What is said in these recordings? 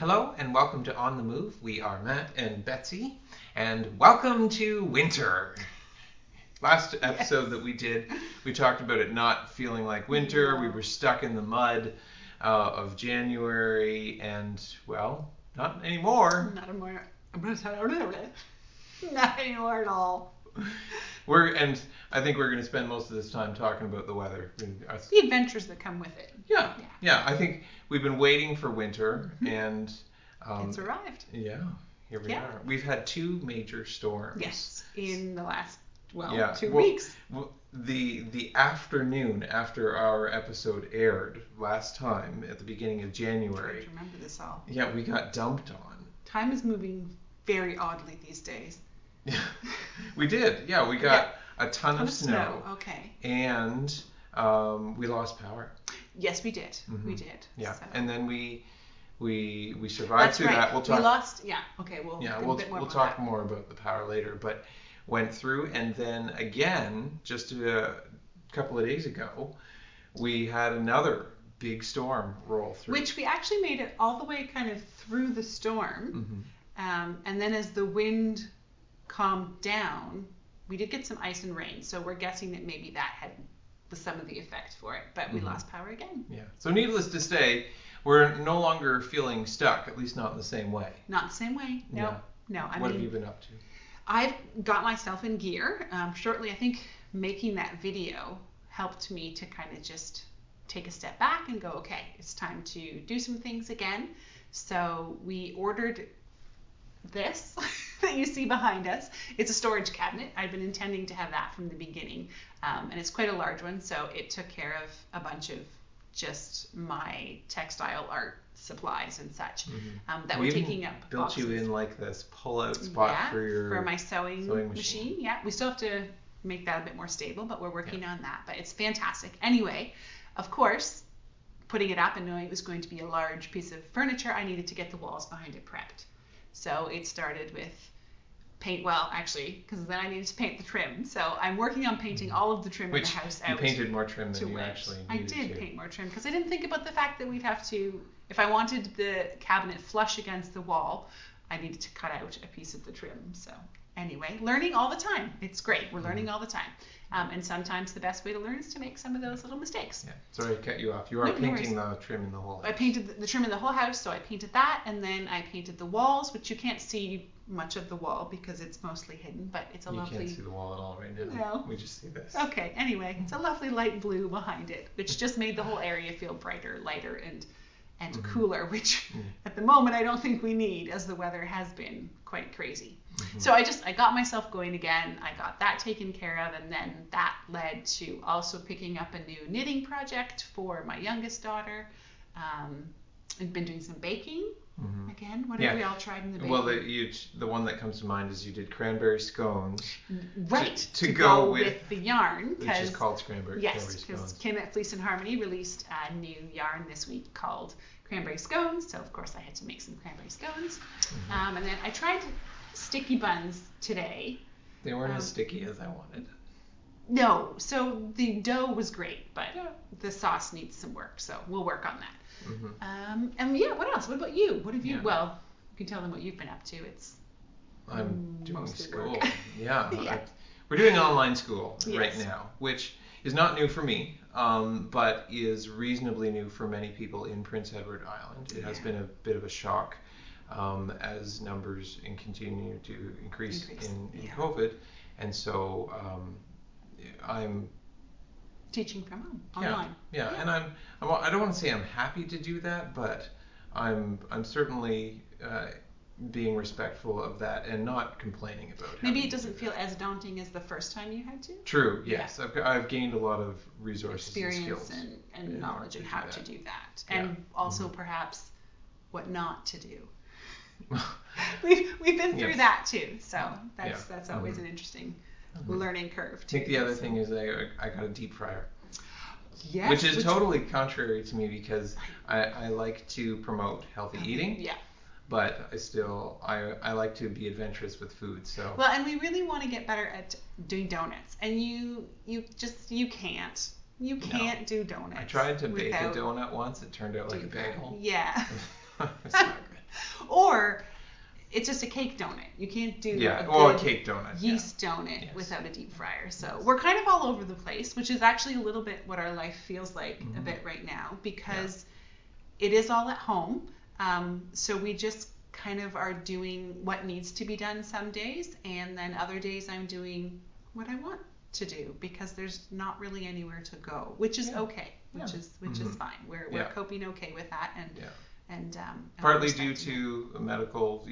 Hello and welcome to On the Move. We are Matt and Betsy, and welcome to winter. Last episode that we did, we talked about it not feeling like winter. We were stuck in the mud of January, and well, not anymore. Not anymore. Not anymore at all. And I think we're going to spend most of this time talking about the weather. The adventures that come with it. Yeah. I think we've been waiting for winter, and it's arrived. Yeah, here we are. We've had two major storms. Yes, in the last 2 weeks. The afternoon after our episode aired last time at the beginning of January. I remember this all. Yeah, we got dumped on. Time is moving very oddly these days. We did. Yeah, we got a ton of snow. Okay. And we lost power. Yes, we did. Mm-hmm. We did. Yeah, so. And then we survived through that. We'll talk. We lost. Yeah. Okay. We'll talk more about the power later, but went through, and then again, just a couple of days ago, we had another big storm roll through. Which we actually made it all the way kind of through the storm, and then as the wind calmed down, we did get some ice and rain. So we're guessing that maybe that was some of the effect for it, but we lost power again. Yeah. So needless to say, we're no longer feeling stuck, at least not in the same way. Not the same way. No. Yeah. No. What have you been up to? I've got myself in gear. Shortly, I think making that video helped me to kind of just take a step back and go, okay, it's time to do some things again. So we ordered this that you see behind us. It's a storage cabinet. I've been intending to have that from the beginning, and it's quite a large one, so it took care of a bunch of just my textile art supplies and such that were taking up built boxes. You in like this pull-out spot for my sewing machine. Yeah, we still have to make that a bit more stable, but we're working on that. But it's fantastic. Anyway, of course, putting it up and knowing it was going to be a large piece of furniture, I needed to get the walls behind it prepped. So it started with paint, because then I needed to paint the trim. So I'm working on painting all of the trim in the house out. You painted more trim than you actually needed to. I did paint more trim because I didn't think about the fact that we'd have to, if I wanted the cabinet flush against the wall, I needed to cut out a piece of the trim. So anyway, learning all the time. It's great. We're learning all the time. And sometimes the best way to learn is to make some of those little mistakes. Yeah. Sorry to cut you off. You are painting the trim in the whole house. I painted the trim in the whole house, so I painted that, and then I painted the walls, which you can't see much of the wall because it's mostly hidden, but it's a lovely... You can't see the wall at all right now. No. We just see this. Okay, anyway, it's a lovely light blue behind it, which just made the whole area feel brighter, lighter, and cooler, which at the moment I don't think we need, as the weather has been quite crazy. So I got myself going again. I got that taken care of, and then that led to also picking up a new knitting project for my youngest daughter. I've been doing some baking again. What have we all tried in the baking? Well, the one that comes to mind is you did cranberry scones. Right, to go with the yarn. Which is called cranberry scones. Yes, because Kim at Fleece and Harmony released a new yarn this week called cranberry scones. So, of course, I had to make some cranberry scones. And then I tried sticky buns today. They weren't as sticky as I wanted. No, so the dough was great, but the sauce needs some work, so we'll work on that. And what else? What about you? What have you? Well, you can tell them what you've been up to. I'm doing school. Yeah. We're doing online school right now, which is not new for me, but is reasonably new for many people in Prince Edward Island. It has been a bit of a shock. As numbers continue to increase in COVID. And so I'm teaching from home, online. Yeah. And I don't want to say I'm happy to do that, but I'm certainly being respectful of that and not complaining about it. Maybe it doesn't feel as daunting as the first time you had to? True, yes. I've gained a lot of resources experience and skills. and knowledge in how to do that. And also perhaps what not to do. We've been through that too, so that's always an interesting learning curve too. I think the other thing is I got a deep fryer. Yes, which is totally contrary to me because I like to promote healthy eating. Yeah. But I like to be adventurous with food. So well, and we really want to get better at doing donuts, and you can't. You can't do donuts. I tried to bake a donut once. It turned out like a bagel. Yeah. It's not good. Or it's just a cake donut. You can't do a cake donut, yeast donut without a deep fryer. So we're kind of all over the place, which is actually a little bit what our life feels like a bit right now, because it is all at home. So we just kind of are doing what needs to be done some days, and then other days I'm doing what I want to do because there's not really anywhere to go, which is okay, which is fine. We're coping okay with that, and partly due to medical,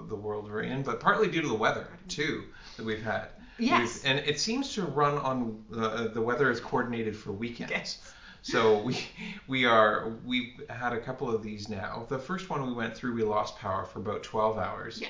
the world we're in, but partly due to the weather too that we've had. Yes, and it seems to run on the weather is coordinated for weekends. Yes. So we've had a couple of these now. The first one we went through, we lost power for about 12 hours. Yeah.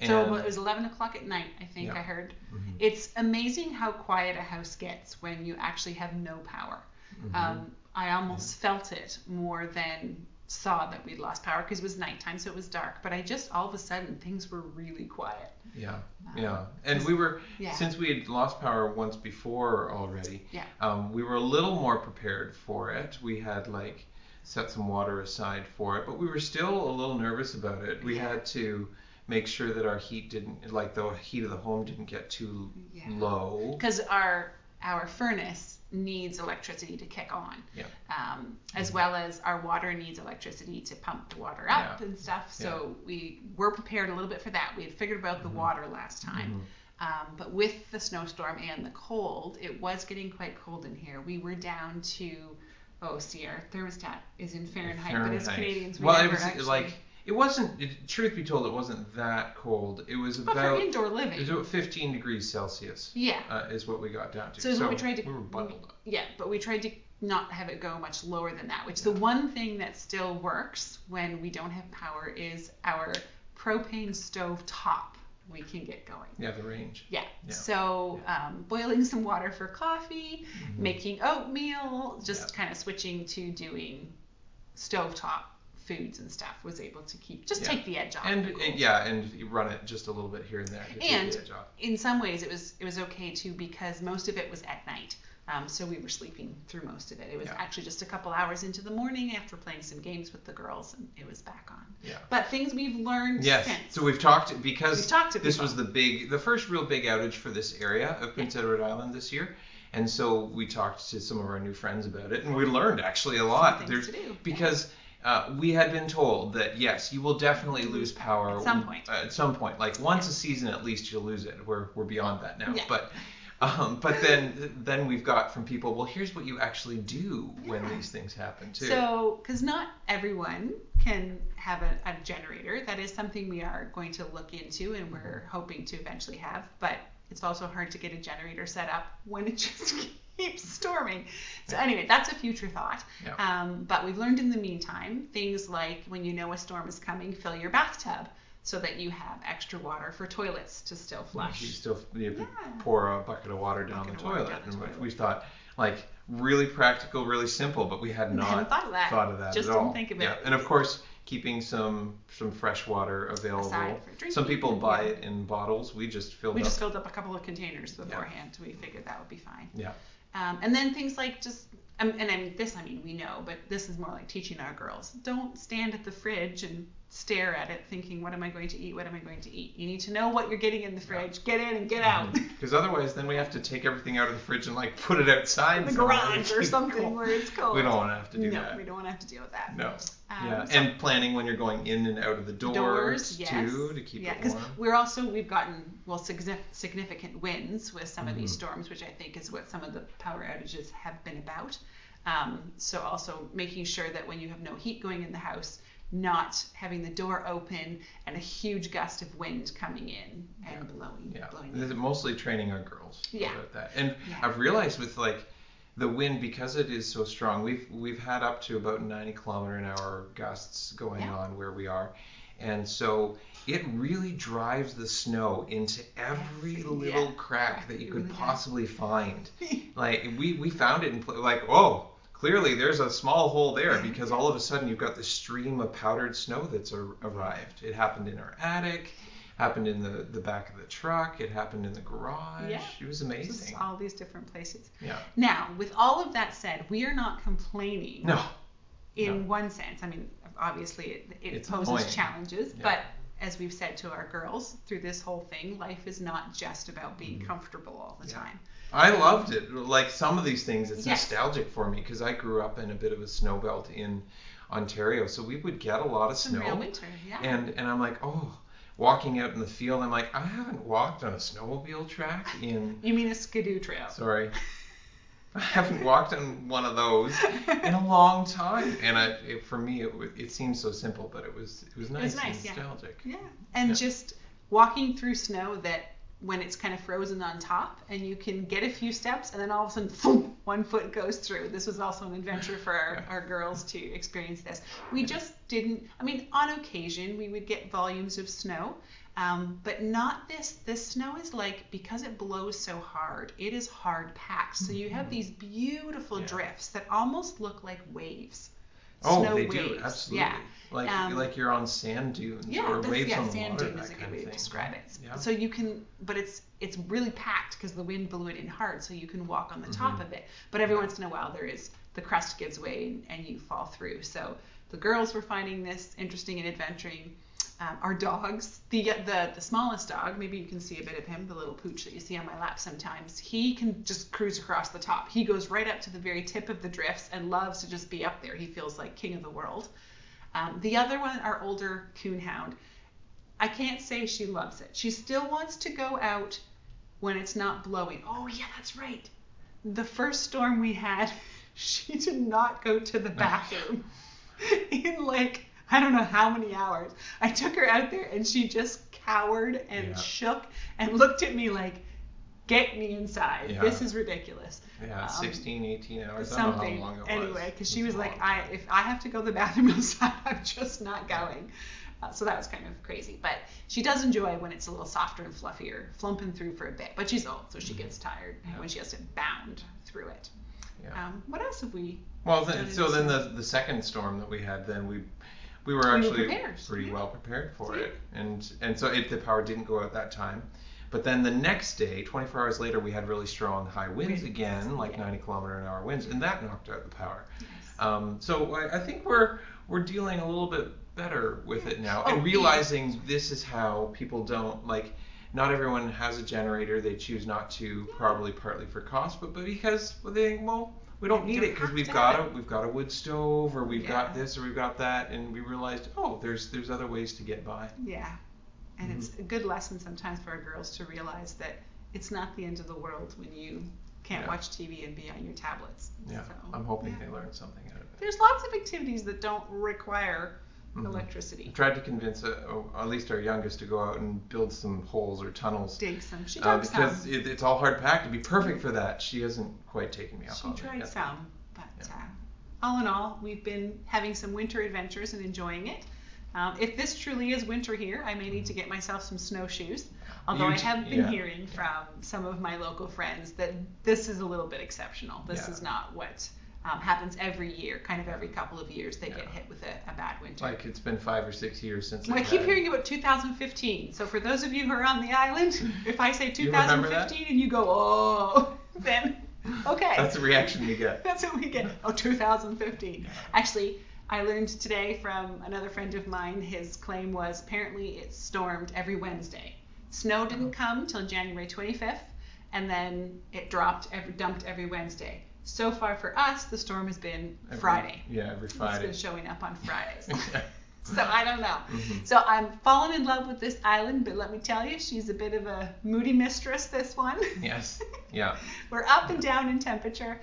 So it was 11 o'clock at night, I think I heard. Mm-hmm. It's amazing how quiet a house gets when you actually have no power. Mm-hmm. I almost felt it more than saw that we'd lost power because it was nighttime, so it was dark. But I just, all of a sudden, things were really quiet. Yeah. And we were, since we had lost power once before already, we were a little more prepared for it. We had set some water aside for it, but we were still a little nervous about it. We had to make sure that our heat didn't, the heat of the home didn't get too low. Because our furnace needs electricity to kick on, as well as our water needs electricity to pump the water up and stuff. So we were prepared a little bit for that. We had figured out the water last time. But with the snowstorm and the cold, it was getting quite cold in here. We were down to, our thermostat is in Fahrenheit. But as Canadians, it wasn't, truth be told, it wasn't that cold. It was about, for indoor living, it was about 15 degrees Celsius. Is what we got down to. So we tried to, we were bundled up. Yeah, but we tried to not have it go much lower than that, which the one thing that still works when we don't have power is our propane stove top. We can get going. Yeah, the range. Yeah. So boiling some water for coffee, making oatmeal, just kind of switching to doing stovetop foods and stuff was able to take the edge off. And and you run it just a little bit here and there to take the edge off. In some ways it was okay too, because most of it was at night. So we were sleeping through most of it. It was actually just a couple hours into the morning after playing some games with the girls, and it was back on. Yeah. But things we've learned since. So we've talked, because this was the first real big outage for this area of Prince Edward Island this year. And so we talked to some of our new friends about it, and we learned actually a lot. Things to do. Because we had been told that yes, you will definitely lose power at some point. Like once a season at least, you'll lose it. We're beyond that now. Yeah. But then we've got from people, well, here's what you actually do when these things happen too. So, because not everyone can have a generator. That is something we are going to look into, and we're hoping to eventually have. But it's also hard to get a generator set up when it just keeps storming. So anyway, that's a future thought. But we've learned in the meantime things like when you know a storm is coming, fill your bathtub so that you have extra water for toilets to still flush. You pour a bucket of water down the toilet. We thought, really practical, really simple, but we had not thought of that at all. Just didn't think of it. And of course, keeping some fresh water available. Some people buy it in bottles. We just filled up a couple of containers beforehand. We figured that would be fine. And then things like we know, but this is more like teaching our girls. Don't stand at the fridge and stare at it thinking, what am I going to eat? What am I going to eat? You need to know what you're getting in the fridge. Get in and get out. Because otherwise then we have to take everything out of the fridge and put it outside. The garage or something where it's cold. We don't want to have to do that. No, we don't want to have to deal with that. No. And planning when you're going in and out of the doors too, to keep it warm. Because we've gotten significant winds with some of these storms, which I think is what some of the power outages have been about. So also making sure that when you have no heat going in the house, not having the door open and a huge gust of wind coming in and blowing in. Mostly training our girls about that. And I've realized with the wind, because it is so strong, we've had up to about 90 km/h gusts going on where we are. And so it really drives the snow into every little crack that you could possibly find. We found it in clearly there's a small hole there, because all of a sudden you've got this stream of powdered snow that's arrived. It happened in our attic, happened in the back of the truck, it happened in the garage. It was amazing. Just all these different places. Now, with all of that said, we are not complaining. No. In one sense. Of obviously it It's poses challenges, Yeah. but as we've said to our girls through this whole thing, life is not just about being comfortable all the time. I loved it. Like some of these things, it's Yes. nostalgic for me because I grew up in a bit of a snow belt in Ontario, so we would get a lot of Some snow. real winter, yeah. And I'm like, oh, walking out in the field, I'm like, I haven't walked on a snowmobile track in. You mean a skidoo trail? Sorry. I haven't walked on one of those in a long time, and for me it seems so simple, but it was nice, and nostalgic. Yeah, and just walking through snow that when it's kind of frozen on top, and you can get a few steps, and then all of a sudden, thump, one foot goes through. This was also an adventure for our girls to experience this. We just didn't. I mean, on occasion we would get volumes of snow. But not this. This snow is like, because it blows so hard, it is hard packed. So you have these beautiful drifts that almost look like waves. Oh, Snow they waves. do, absolutely. Yeah. Like you're on sand dunes or waves on the sand water. dune is a good way to describe it. Yeah. So you can, but it's really packed because the wind blew it in hard, so you can walk on the top of it. But every once in a while, the crust gives way and you fall through. So the girls were finding this interesting and adventuring. Our dogs, the smallest dog, maybe you can see a bit of him, the little pooch that you see on my lap sometimes, he can just cruise across the top. He goes right up to the very tip of the drifts and loves to just be up there. He feels like king of the world. The other one, our older coonhound, I can't say she loves it. She still wants to go out when it's not blowing. Oh yeah, that's right. The first storm we had, she did not go to the bathroom in like, I don't know how many hours. I took her out there and she just cowered and shook and looked at me like, get me inside. Yeah. This is ridiculous. Yeah, 16, 18 hours. Something. I don't know how long it was. Anyway, because she was like, if I have to go to the bathroom outside, I'm just not going. So that was kind of crazy. But she does enjoy when it's a little softer and fluffier, flumping through for a bit. But she's old, so she gets tired when she has to bound through it. Yeah. What else have we? Well, then the second storm that we had, then we were actually pretty well prepared for it, and so the power didn't go out that time. But then the next day, 24 hours later, we had really strong high winds again, like 90-kilometer-an-hour winds, and that knocked out the power. Yes. So I think we're dealing a little bit better with it now, and realizing this is how people don't like. Not everyone has a generator; they choose not to, probably partly for cost, but because they think, well, we don't need it because we've got a wood stove, or we've got this, or we've got that, and we realized, oh, there's other ways to get by. Yeah. And it's a good lesson sometimes for our girls to realize that it's not the end of the world when you can't watch TV and be on your tablets. Yeah, so, I'm hoping they learn something out of it. There's lots of activities that don't require electricity. I tried to convince at least our youngest to go out and build some holes or tunnels. Dig some. She dug some. Because it's all hard packed. It'd be perfect for that. She hasn't quite taken me up on it. She tried some, but all in all, we've been having some winter adventures and enjoying it. If this truly is winter here, I may need to get myself some snowshoes. Although I have been hearing from some of my local friends that this is a little bit exceptional. This is not what happens every year. Kind of every couple of years they get hit with a bad winter. Like it's been 5 or 6 years since. Well, I keep hearing about 2015. So for those of you who are on the island, if I say 2015 and you go, oh, then okay. That's the reaction you get. That's what we get. Oh, 2015. Actually, I learned today from another friend of mine, his claim was apparently it stormed every Wednesday. Snow didn't come till January 25th, and then it dumped every Wednesday. So far for us, the storm has been Friday. Yeah, every Friday. It's been showing up on Fridays. So I don't know. So I'm falling in love with this island, but let me tell you, she's a bit of a moody mistress, this one. Yes, yeah. We're up and down in temperature.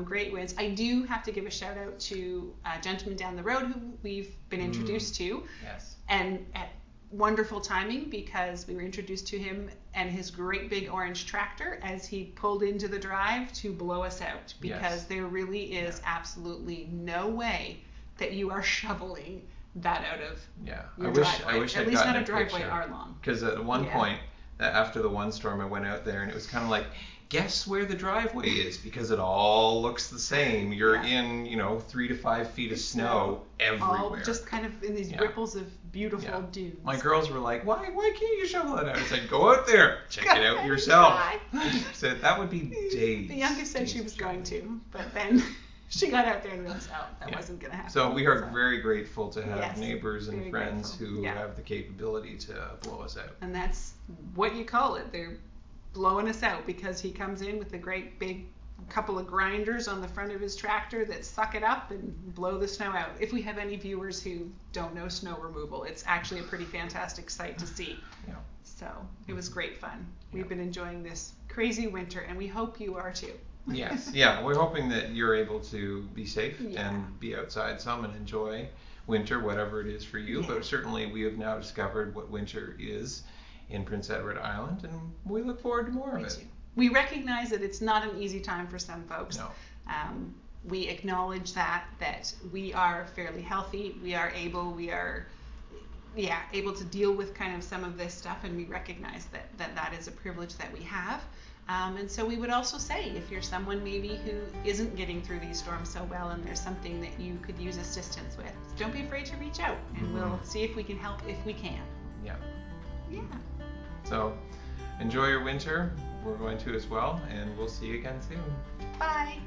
Great winds. I do have to give a shout out to a gentleman down the road who we've been introduced to. Yes. And at wonderful timing, because we were introduced to him and his great big orange tractor as he pulled into the drive to blow us out, because there really is absolutely no way that you are shoveling that out of your driveway. I wish at I'd least gotten not a a driveway picture. our long. Because at one point, after the one storm, I went out there and it was kind of like, guess where the driveway is, because it all looks the same. You're in, 3 to 5 feet of snow everywhere. All just kind of in these ripples of beautiful dunes. My girls were like, why can't you shovel it out? I said, go out there, check it out yourself. I said, that would be days. The youngest said she was going to, but then she got out there and realized, oh, that wasn't going to happen. So we are very grateful to have Yes, neighbors and very friends grateful. who Yeah. have the capability to blow us out. And that's what you call it. They're blowing us out because he comes in with a great big couple of grinders on the front of his tractor that suck it up and blow the snow out. If we have any viewers who don't know snow removal, it's actually a pretty fantastic sight to see. Yeah. So it was great fun. We've been enjoying this crazy winter, and we hope you are too. Yes. Yeah. We're hoping that you're able to be safe Yeah. and be outside some and enjoy winter, whatever it is for you. Yeah. But certainly we have now discovered what winter is in Prince Edward Island, and we look forward to more of it. Too. We recognize that it's not an easy time for some folks. No. We acknowledge that we are fairly healthy. We are able to deal with kind of some of this stuff, and we recognize that is a privilege that we have. And so we would also say, if you're someone maybe who isn't getting through these storms so well and there's something that you could use assistance with, don't be afraid to reach out, and we'll see if we can help if we can. Yeah. Yeah. So enjoy your winter. We're going to as well, and we'll see you again soon. Bye.